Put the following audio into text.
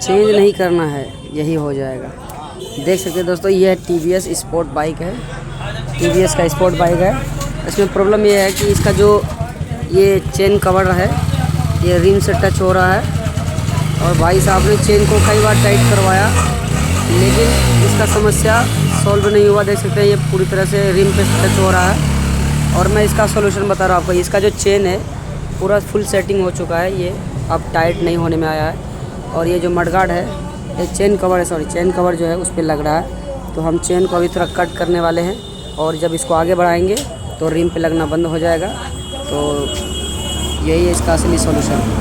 Change नहीं करना है, यही हो जाएगा। देख सकते हैं दोस्तों, ये TVS स्पोर्ट बाइक है, TVS का स्पोर्ट बाइक है। इसमें प्रॉब्लम ये है कि इसका जो ये चेन कवर है ये रिम से टच हो रहा है, और भाई साहब ने चेन को कई बार टाइट करवाया लेकिन इसका समस्या सॉल्व नहीं हुआ। देख सकते हैं ये पूरी तरह से रिम पे टच हो रहा है, और मैं इसका सॉल्यूशन बता रहा हूँ आपको। इसका जो चेन है पूरा फुल सेटिंग हो चुका है, ये अब टाइट नहीं होने में आया है। और ये जो मडगार्ड है, ये चेन कवर है, सॉरी चेन कवर जो है उस पर लग रहा है। तो हम चेन को अभी थोड़ा कट करने वाले हैं, और जब इसको आगे बढ़ाएंगे तो रिम पे लगना बंद हो जाएगा। तो यही है इसका असली सॉल्यूशन।